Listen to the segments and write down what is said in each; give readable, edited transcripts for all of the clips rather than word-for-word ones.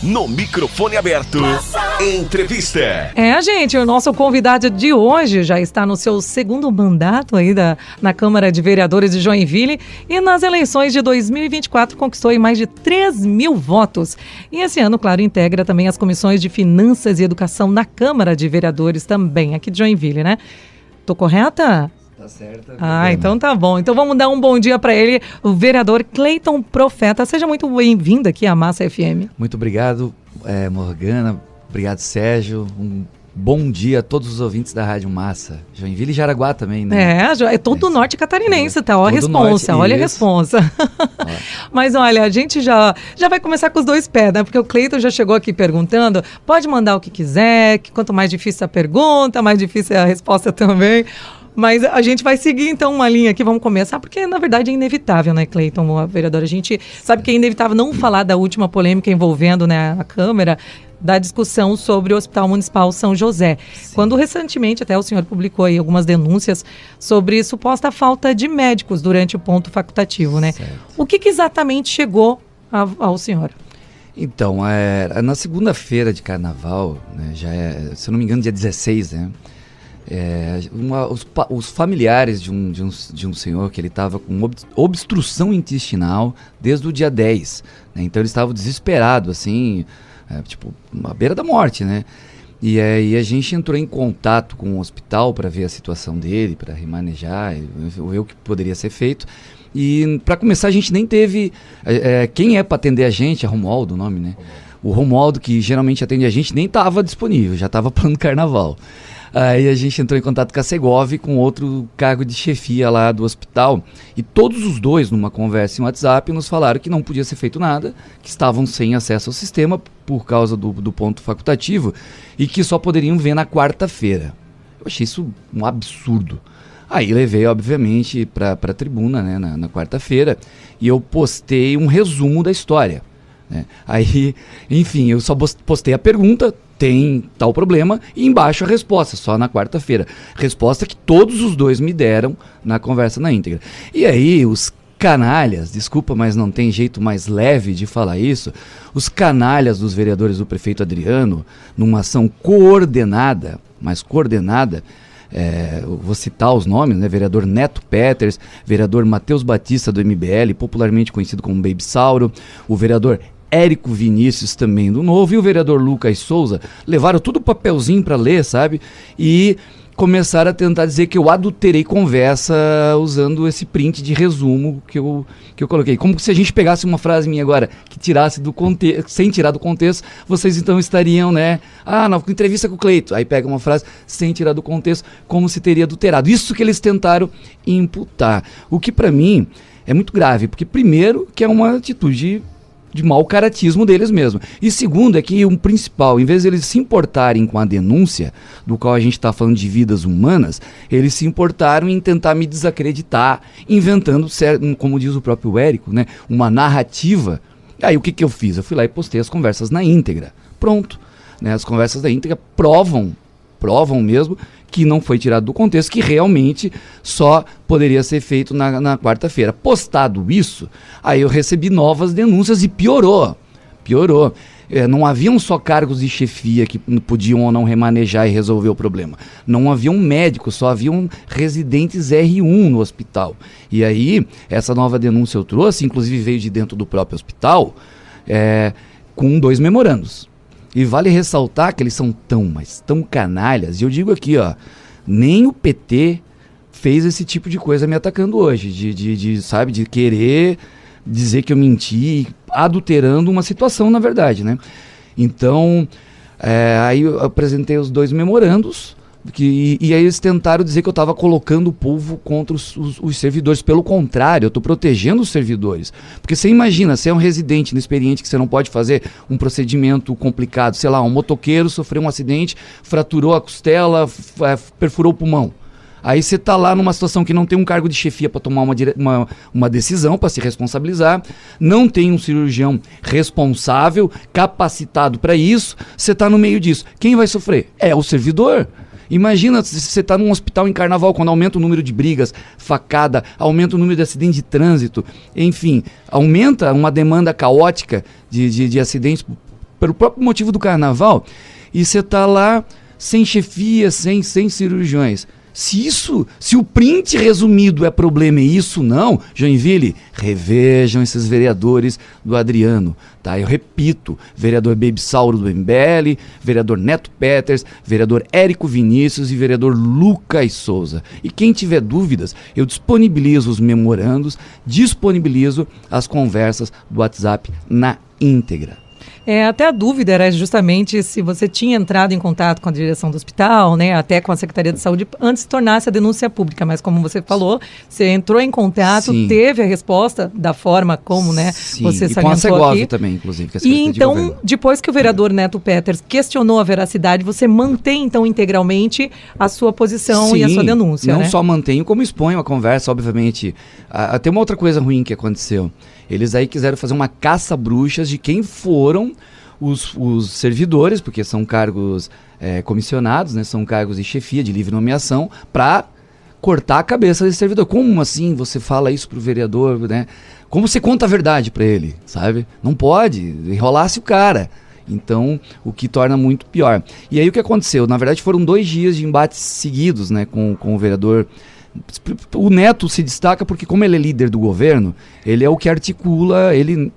No microfone aberto, entrevista. Gente, o nosso convidado de hoje já está no seu segundo mandato aí na Câmara de Vereadores de Joinville e nas eleições de 2024 conquistou aí mais de 3.000 votos. E esse ano, claro, integra também as comissões de Finanças e Educação na Câmara de Vereadores também, aqui de Joinville, né? Tô correta? Tá certo. Então tá bom. Então vamos dar um bom dia para ele, o vereador Cleiton Profeta. Seja muito bem-vindo aqui à Massa FM. Muito obrigado, Morgana. Obrigado, Sérgio. Um bom dia a todos os ouvintes da Rádio Massa. Joinville e Jaraguá também, né? É todo o norte catarinense, tá? Olha a responsa, olha a responsa. Mas olha, a gente já vai começar com os dois pés, né? Porque o Cleiton já chegou aqui perguntando, pode mandar o que quiser, que quanto mais difícil a pergunta, mais difícil a resposta também. Mas a gente vai seguir, então, uma linha aqui, vamos começar, porque, na verdade, é inevitável, né, Cleiton, vereador? A gente sabe que é inevitável não falar da última polêmica envolvendo, né, a Câmara, da discussão sobre o Hospital Municipal São José. Sim. Quando, recentemente, até o senhor publicou aí algumas denúncias sobre suposta falta de médicos durante o ponto facultativo, né? Certo. O que exatamente chegou ao senhor? Então, na segunda-feira de Carnaval, né, se eu não me engano, dia 16, né? Os familiares de um senhor que ele estava com obstrução intestinal desde o dia 10, né? Então ele estava desesperado, assim, à beira da morte, né? E aí a gente entrou em contato com o hospital para ver a situação dele, para remanejar, ver o que poderia ser feito. E para começar a gente nem teve, quem é para atender a gente, é Romualdo o nome, né? O Romualdo, que geralmente atende a gente, nem estava disponível, já estava plano carnaval. Aí a gente entrou em contato com a Segov, com outro cargo de chefia lá do hospital, e todos os dois, numa conversa em WhatsApp, nos falaram que não podia ser feito nada, que estavam sem acesso ao sistema por causa do ponto facultativo e que só poderiam ver na quarta-feira. Eu achei isso um absurdo. Aí levei, obviamente, para a tribuna, né, na quarta-feira, e eu postei um resumo da história, né? Aí, enfim, eu só postei a pergunta, tem tal problema, e embaixo a resposta, só na quarta-feira. Resposta que todos os dois me deram na conversa na íntegra. E aí os canalhas, desculpa, mas não tem jeito mais leve de falar isso, os canalhas dos vereadores do prefeito Adriano, numa ação coordenada, vou citar os nomes, né? Vereador Neto Peters, vereador Matheus Batista do MBL, popularmente conhecido como Baby Sauro, o vereador Érico Vinícius também do Novo e o vereador Lucas Souza, levaram tudo papelzinho para ler, sabe? E começaram a tentar dizer que eu adulterei conversa usando esse print de resumo que eu coloquei. Como se a gente pegasse uma frase minha agora, que tirasse do contexto, sem tirar do contexto, vocês então estariam, né? Na entrevista com o Cleiton. Aí pega uma frase sem tirar do contexto, como se teria adulterado. Isso que eles tentaram imputar. O que para mim é muito grave, porque primeiro que é uma atitude de mau caratismo deles mesmo. E segundo é que o principal, em vez de eles se importarem com a denúncia, do qual a gente está falando de vidas humanas, eles se importaram em tentar me desacreditar, inventando, como diz o próprio Érico, né, uma narrativa. Aí o que eu fiz? Eu fui lá e postei as conversas na íntegra. Pronto. Né, as conversas na íntegra provam mesmo que não foi tirado do contexto, que realmente só poderia ser feito na quarta-feira. Postado isso, aí eu recebi novas denúncias e piorou. Não haviam só cargos de chefia que podiam ou não remanejar e resolver o problema. Não haviam médicos, só haviam residentes R1 no hospital. E aí, essa nova denúncia eu trouxe, inclusive veio de dentro do próprio hospital, com 2 memorandos. E vale ressaltar que eles são mas tão canalhas. E eu digo aqui, nem o PT fez esse tipo de coisa me atacando hoje. De querer dizer que eu menti, adulterando uma situação, na verdade, né? Então, aí eu apresentei os 2 memorandos. E aí eles tentaram dizer que eu estava colocando o povo contra os servidores. Pelo contrário, eu estou protegendo os servidores. Porque você imagina, você é um residente inexperiente que você não pode fazer um procedimento complicado. Sei lá, um motoqueiro sofreu um acidente, fraturou a costela, perfurou o pulmão. Aí você está lá numa situação que não tem um cargo de chefia para tomar uma decisão, para se responsabilizar, não tem um cirurgião responsável, capacitado para isso, você está no meio disso. Quem vai sofrer? É o servidor. Imagina se você está num hospital em carnaval, quando aumenta o número de brigas, facada, aumenta o número de acidentes de trânsito, enfim, aumenta uma demanda caótica de acidentes pelo próprio motivo do carnaval, e você tá lá sem chefia, sem cirurgiões. Se o print resumido é problema e isso não, Joinville, revejam esses vereadores do Adriano, tá? Eu repito, vereador Baby Sauro do MBL, vereador Neto Peters, vereador Érico Vinícius e vereador Lucas Souza. E quem tiver dúvidas, eu disponibilizo os memorandos, disponibilizo as conversas do WhatsApp na íntegra. Até a dúvida era justamente se você tinha entrado em contato com a direção do hospital, né, até com a Secretaria de Saúde, antes de tornar essa denúncia pública. Mas como você falou, você entrou em contato, Sim. teve a resposta da forma como, né, Sim. você salientou e com a Segov aqui. Também, inclusive. Que é e então, depois que o vereador Neto Peters questionou a veracidade, você mantém, então, integralmente a sua posição Sim, e a sua denúncia, não né? só mantenho, como exponho a conversa, obviamente. Tem uma outra coisa ruim que aconteceu. Eles aí quiseram fazer uma caça-bruxas de quem foram os servidores, porque são cargos comissionados, né, são cargos de chefia, de livre nomeação, para cortar a cabeça desse servidor. Como assim você fala isso pro vereador, né? Como você conta a verdade para ele, sabe? Não pode, enrolasse o cara. Então, o que torna muito pior. E aí o que aconteceu? Na verdade foram 2 dias de embates seguidos, né, com o vereador. O Neto se destaca porque, como ele é líder do governo, ele é o que articula, ele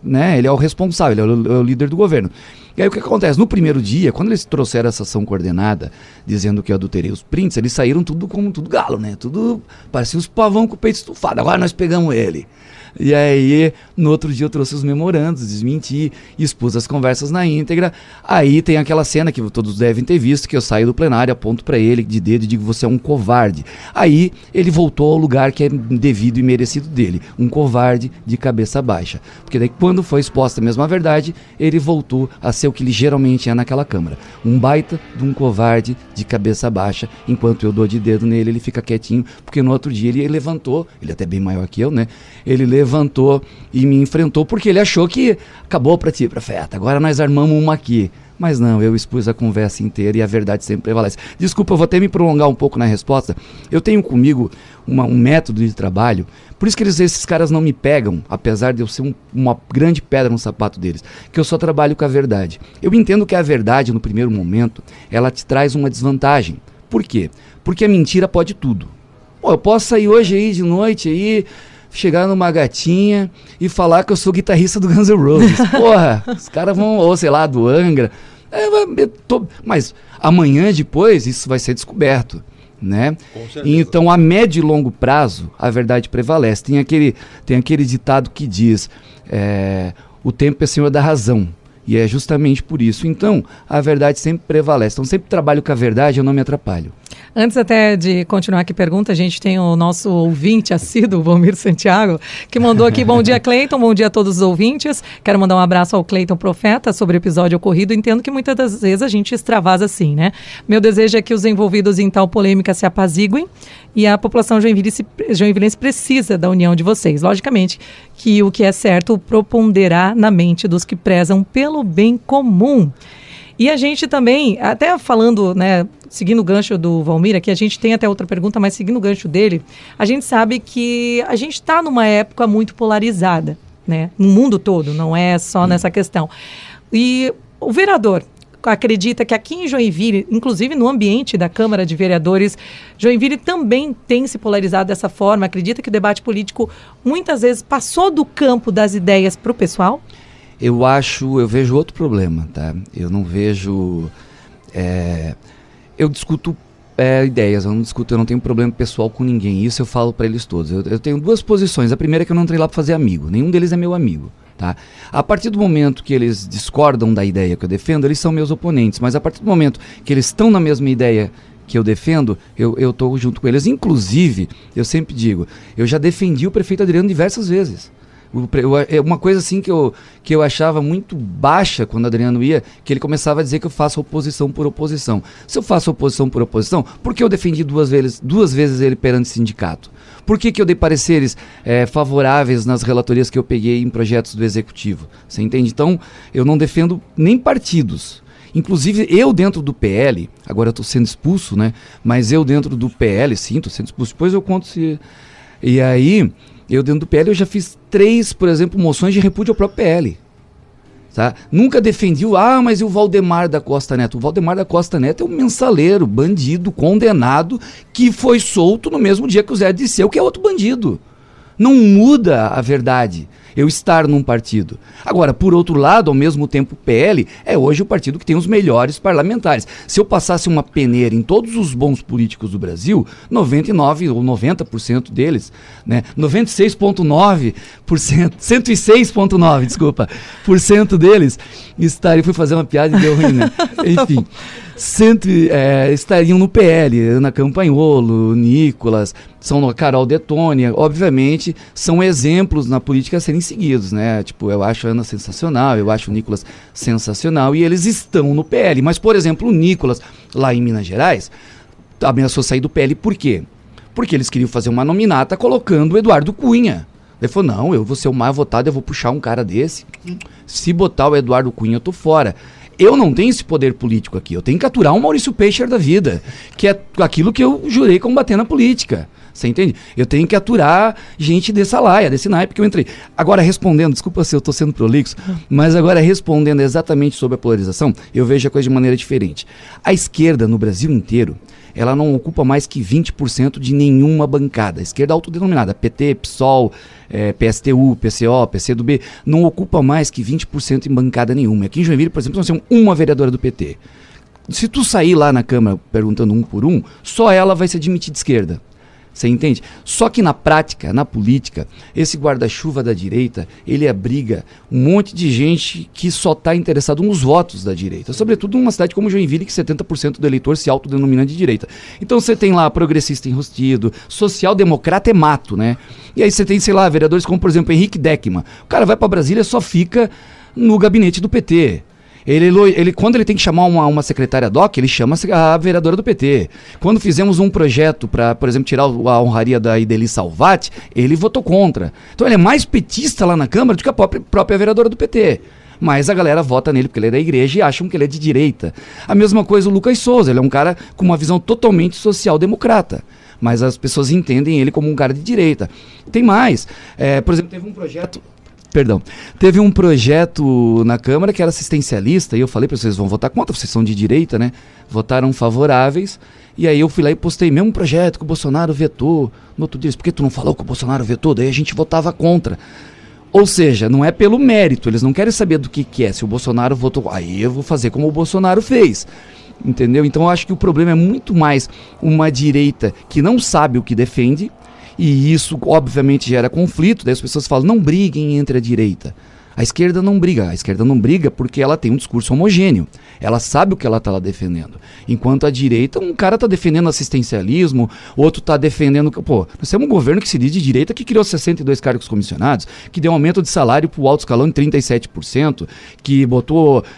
é o responsável, ele é o líder do governo. E aí o que acontece? No primeiro dia, quando eles trouxeram essa ação coordenada, dizendo que eu adulterei os prints, eles saíram tudo como tudo galo, né? Tudo parecia uns pavão com o peito estufado. Agora nós pegamos ele. E aí, no outro dia eu trouxe os memorandos, desmenti, expus as conversas na íntegra. Aí tem aquela cena que todos devem ter visto, que eu saio do plenário, aponto pra ele de dedo e digo, você é um covarde. Aí ele voltou ao lugar que é devido e merecido dele, um covarde de cabeça baixa. Porque daí quando foi exposta mesmo a verdade, ele voltou a ser o que ele geralmente é naquela Câmara, um baita de um covarde de cabeça baixa. Enquanto eu dou de dedo nele, ele fica quietinho, porque no outro dia ele levantou, ele é até bem maior que eu, né? Ele levantou e me enfrentou porque ele achou que acabou pra ti, profeta, agora nós armamos uma aqui. Mas não, eu expus a conversa inteira e a verdade sempre prevalece. Desculpa, eu vou até me prolongar um pouco na resposta. Eu tenho comigo um método de trabalho, por isso que esses caras não me pegam, apesar de eu ser uma grande pedra no sapato deles, que eu só trabalho com a verdade. Eu entendo que a verdade, no primeiro momento, ela te traz uma desvantagem. Por quê? Porque a mentira pode tudo. Pô, eu posso sair hoje aí de noite aí, chegar numa gatinha e falar que eu sou guitarrista do Guns N' Roses. Porra, os caras vão, ou sei lá, do Angra. Mas amanhã depois isso vai ser descoberto, né? Então a médio e longo prazo a verdade prevalece. Tem aquele ditado que diz, o tempo é senhor da razão. E é justamente por isso. Então, a verdade sempre prevalece. Então, sempre trabalho com a verdade, eu não me atrapalho. Antes até de continuar aqui a pergunta, a gente tem o nosso ouvinte assíduo, Valmir Santiago, que mandou aqui, bom dia Cleiton, bom dia a todos os ouvintes. Quero mandar um abraço ao Cleiton Profeta sobre o episódio ocorrido. Entendo que muitas das vezes a gente extravasa assim, né? Meu desejo é que os envolvidos em tal polêmica se apaziguem e a população joinvilense precisa da união de vocês. Logicamente que o que é certo proponderá na mente dos que prezam pelo bem comum. E a gente também, até falando, né, seguindo o gancho do Valmir aqui, a gente tem até outra pergunta, mas seguindo o gancho dele, a gente sabe que a gente está numa época muito polarizada, né, no mundo todo, não é só nessa questão. E o vereador acredita que aqui em Joinville, inclusive no ambiente da Câmara de Vereadores, Joinville também tem se polarizado dessa forma? Acredita que o debate político muitas vezes passou do campo das ideias para o pessoal? Eu vejo outro problema, tá? Eu não vejo... eu discuto ideias, eu não tenho problema pessoal com ninguém, isso eu falo para eles todos. Eu tenho 2 posições, a primeira é que eu não entrei lá para fazer amigo, nenhum deles é meu amigo, tá? A partir do momento que eles discordam da ideia que eu defendo, eles são meus oponentes, mas a partir do momento que eles estão na mesma ideia que eu defendo, eu estou junto com eles. Inclusive, eu sempre digo, eu já defendi o prefeito Adriano diversas vezes. Uma coisa assim que eu achava muito baixa quando o Adriano ia, que ele começava a dizer que eu faço oposição por oposição. Se eu faço oposição por oposição, por que eu defendi duas vezes ele perante o sindicato? Por que eu dei pareceres favoráveis nas relatorias que eu peguei em projetos do Executivo? Você entende? Então, eu não defendo nem partidos. Inclusive, eu dentro do PL, agora eu estou sendo expulso, né? Mas eu dentro do PL, sim, estou sendo expulso, depois eu conto se... E aí... Eu dentro do PL eu já fiz 3, por exemplo, moções de repúdio ao próprio PL. Tá? Nunca defendiu, mas e o Valdemar da Costa Neto? O Valdemar da Costa Neto é um mensaleiro, bandido, condenado, que foi solto no mesmo dia que o Zé Dirceu, que é outro bandido. Não muda a verdade eu estar num partido. Agora, por outro lado, ao mesmo tempo, o PL é hoje o partido que tem os melhores parlamentares. Se eu passasse uma peneira em todos os bons políticos do Brasil, 99% ou 90% deles, né, 96,9%, 106,9%, desculpa, % deles estariam, fui fazer uma piada e deu ruim, né? Enfim, estariam no PL, Ana Campanholo, Nicolas, são a Carol Detônia, obviamente, são exemplos na política a serem seguidos, né? Tipo, eu acho a Ana sensacional, eu acho o Nicolas sensacional e eles estão no PL. Mas, por exemplo, o Nicolas, lá em Minas Gerais, ameaçou sair do PL por quê? Porque eles queriam fazer uma nominata colocando o Eduardo Cunha. Ele falou, não, eu vou ser o mais votado, eu vou puxar um cara desse. Se botar o Eduardo Cunha, eu tô fora. Eu não tenho esse poder político aqui, eu tenho que aturar um Maurício Peixer da vida, que é aquilo que eu jurei combater na política. Você entende? Eu tenho que aturar gente dessa laia, desse naipe que eu entrei. Agora respondendo, desculpa se eu estou sendo prolixo, mas agora respondendo exatamente sobre a polarização, eu vejo a coisa de maneira diferente. A esquerda no Brasil inteiro, ela não ocupa mais que 20% de nenhuma bancada. A esquerda autodenominada, PT, PSOL, PSTU, PCO, PCdoB, não ocupa mais que 20% em bancada nenhuma. Aqui em Joinville, por exemplo, nós temos uma vereadora do PT. Se tu sair lá na Câmara perguntando um por um, só ela vai se admitir de esquerda. Você entende? Só que na prática, na política, esse guarda-chuva da direita, ele abriga um monte de gente que só está interessado nos votos da direita. Sobretudo numa cidade como Joinville, que 70% do eleitor se autodenomina de direita. Então você tem lá progressista enrustido, social-democrata é mato, né? E aí você tem, sei lá, vereadores como, por exemplo, Henrique Deckmann. O cara vai para Brasília e só fica no gabinete do PT. Quando ele tem que chamar uma secretária DOC, ele chama a vereadora do PT. Quando fizemos um projeto para, por exemplo, tirar a honraria da Ideli Salvati, ele votou contra. Então ele é mais petista lá na Câmara do que a própria vereadora do PT. Mas a galera vota nele porque ele é da igreja e acham que ele é de direita. A mesma coisa o Lucas Souza, ele é um cara com uma visão totalmente social-democrata. Mas as pessoas entendem ele como um cara de direita. Tem mais. Por exemplo, teve um projeto na Câmara que era assistencialista, e eu falei para vocês, vão votar contra, vocês são de direita, né? Votaram favoráveis, e aí eu fui lá e postei mesmo projeto que o Bolsonaro vetou. No outro dia, por que tu não falou que o Bolsonaro vetou? Daí a gente votava contra. Ou seja, não é pelo mérito, eles não querem saber do que é. Se o Bolsonaro votou, aí eu vou fazer como o Bolsonaro fez. Entendeu? Então eu acho que o problema é muito mais uma direita que não sabe o que defende, e isso, obviamente, gera conflito. Daí as pessoas falam, não briguem entre a direita. A esquerda não briga porque ela tem um discurso homogêneo. Ela sabe o que ela está lá defendendo. Enquanto a direita, um cara está defendendo assistencialismo, outro está defendendo... Pô, nós temos um governo que se diz de direita que criou 62 cargos comissionados, que deu aumento de salário para o alto escalão em 37%, que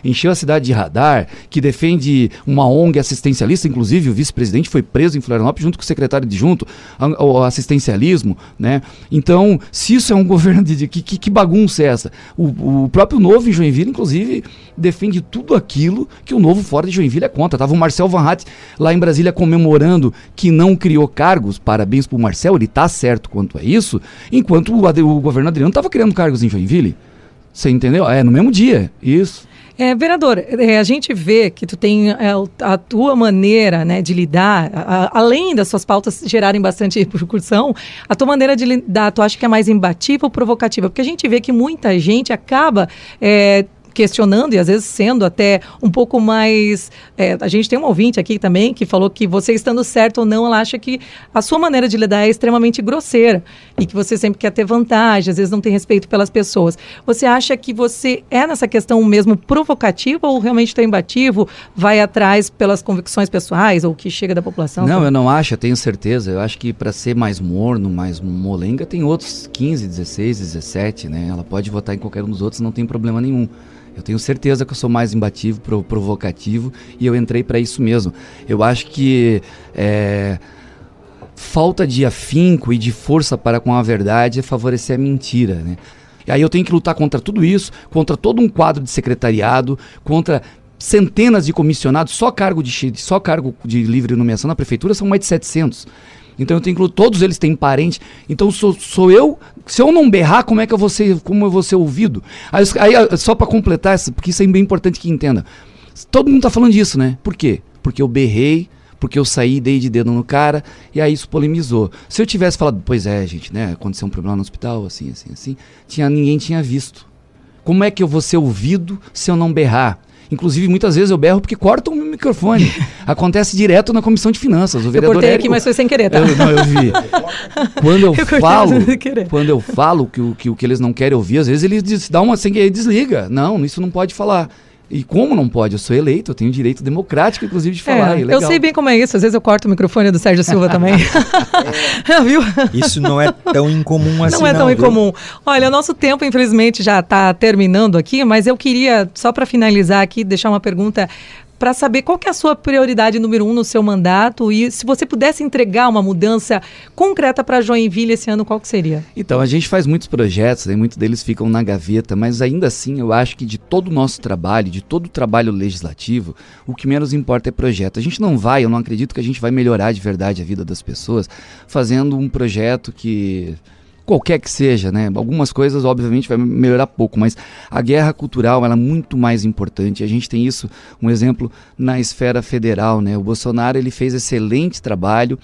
encheu a cidade de radar, que defende uma ONG assistencialista, inclusive o vice-presidente foi preso em Florianópolis junto com o secretário adjunto ao assistencialismo, né? Então, se isso é um governo que bagunça é essa? O próprio Novo em Joinville, inclusive, defende tudo aquilo que o Novo fora de Joinville é contra. Tava o Marcel Van Hatt lá em Brasília comemorando que não criou cargos. Parabéns pro Marcel, ele tá certo quanto a isso, enquanto o governo Adriano tava criando cargos em Joinville. Você entendeu? No mesmo dia, isso. Vereador, a gente vê que tu tem a tua maneira, né, de lidar, além das suas pautas gerarem bastante repercussão, a tua maneira de lidar, tu acha que é mais imbatível ou provocativa? Porque a gente vê que muita gente acaba questionando e às vezes sendo até um pouco mais... a gente tem um ouvinte aqui também que falou que você estando certo ou não, ela acha que a sua maneira de lidar é extremamente grosseira e que você sempre quer ter vantagem, às vezes não tem respeito pelas pessoas. Você acha que você nessa questão mesmo provocativa ou realmente está imbativo, vai atrás pelas convicções pessoais ou o que chega da população? Não, eu não acho, eu tenho certeza. Eu acho que para ser mais morno, mais molenga, tem outros 15, 16, 17, né? Ela pode votar em qualquer um dos outros, não tem problema nenhum. Eu tenho certeza que eu sou mais imbativo, provocativo, e eu entrei para isso mesmo. Eu acho que falta de afinco e de força para com a verdade é favorecer a mentira, né? E aí eu tenho que lutar contra tudo isso, contra todo um quadro de secretariado, contra centenas de comissionados, só cargo de livre nomeação na prefeitura são mais de 700. Então eu tenho que incluir, todos eles têm parente. Então sou eu, se eu não berrar, como eu vou ser ouvido? Aí só para completar, porque isso é bem importante que entenda. Todo mundo tá falando disso, né? Por quê? Porque eu berrei, porque eu saí, dei de dedo no cara, e aí isso polemizou. Se eu tivesse falado, pois é, gente, né? Aconteceu um problema no hospital, assim, ninguém tinha visto. Como é que eu vou ser ouvido se eu não berrar? Inclusive, muitas vezes eu berro porque cortam o meu microfone. Acontece direto na Comissão de Finanças. O vereador eu cortei Érico, aqui, mas foi sem querer, tá? Eu vi. Quando eu falo que o que eles não querem ouvir, às vezes eles dão uma sem querer e desliga. Não, isso não pode falar. E como não pode? Eu sou eleito, eu tenho direito democrático, inclusive, de falar. Eu sei bem como é isso. Às vezes eu corto o microfone do Sérgio Silva também. Viu? Isso não é tão incomum assim, não é tão incomum. Olha, o nosso tempo, infelizmente, já está terminando aqui, mas eu queria, só para finalizar aqui, deixar uma pergunta para saber qual que é a sua prioridade número 1 no seu mandato e se você pudesse entregar uma mudança concreta para Joinville esse ano, qual que seria? Então, a gente faz muitos projetos, e muitos deles ficam na gaveta, mas ainda assim eu acho que de todo o nosso trabalho, de todo o trabalho legislativo, o que menos importa é projeto. A gente eu não acredito que a gente vai melhorar de verdade a vida das pessoas fazendo um projeto que... qualquer que seja, né? Algumas coisas, obviamente, vai melhorar pouco, mas a guerra cultural ela é muito mais importante. A gente tem isso, um exemplo, na esfera federal, né? O Bolsonaro ele fez excelente trabalho,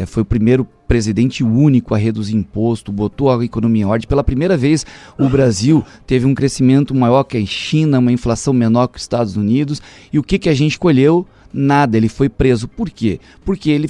foi o primeiro presidente único a reduzir imposto, botou a economia em ordem. Pela primeira vez, o Brasil teve um crescimento maior que a China, uma inflação menor que os Estados Unidos. E o que a gente colheu? Nada, ele foi preso. Por quê? Porque ele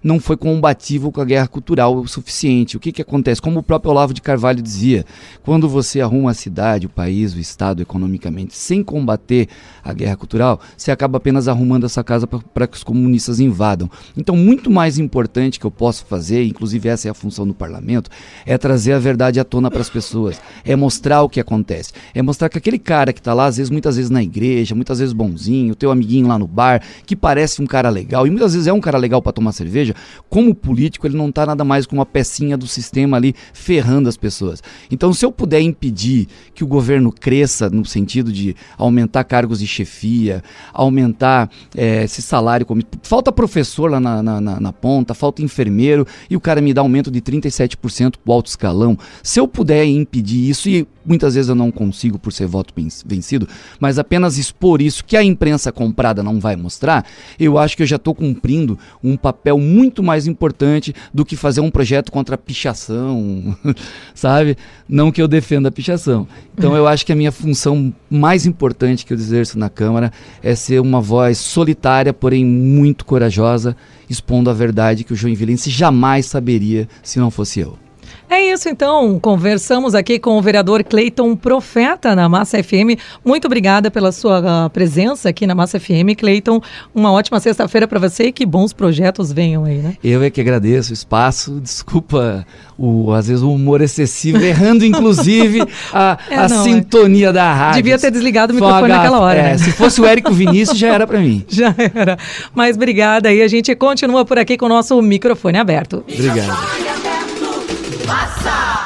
não foi combativo com a guerra cultural o suficiente. O que acontece? Como o próprio Olavo de Carvalho dizia, quando você arruma a cidade, o país, o estado economicamente, sem combater a guerra cultural, você acaba apenas arrumando essa casa para que os comunistas invadam. Então, muito mais importante que eu posso fazer, inclusive essa é a função do parlamento, é trazer a verdade à tona para as pessoas, é mostrar o que acontece, é mostrar que aquele cara que está lá, muitas vezes na igreja, muitas vezes bonzinho, o teu amiguinho lá no bar, que parece um cara legal, e muitas vezes é um cara legal para tomar cerveja, como político ele não está nada mais com uma pecinha do sistema ali ferrando as pessoas. Então, se eu puder impedir que o governo cresça no sentido de aumentar cargos de chefia, aumentar esse salário, falta professor lá na ponta, falta enfermeiro e o cara me dá aumento de 37% pro alto escalão, se eu puder impedir isso, e muitas vezes eu não consigo por ser voto vencido, mas apenas expor isso que a imprensa comprada não vai mostrar, eu acho que eu já estou cumprindo um papel muito mais importante do que fazer um projeto contra a pichação, sabe? Não que eu defenda a pichação. Então eu acho que a minha função mais importante que eu exerço na Câmara é ser uma voz solitária, porém muito corajosa, expondo a verdade que o joinvilense jamais saberia se não fosse eu. É isso, então. Conversamos aqui com o vereador Cleiton Profeta na Massa FM. Muito obrigada pela sua presença aqui na Massa FM, Cleiton. Uma ótima sexta-feira para você e que bons projetos venham aí, né? Eu é que agradeço o espaço. Desculpa, às vezes, o humor excessivo, errando inclusive a sintonia da rádio. Devia ter desligado o microfone naquela hora. Né? Se fosse o Érico Vinícius, já era para mim. Já era. Mas obrigada aí. A gente continua por aqui com o nosso microfone aberto. Obrigado. Passa!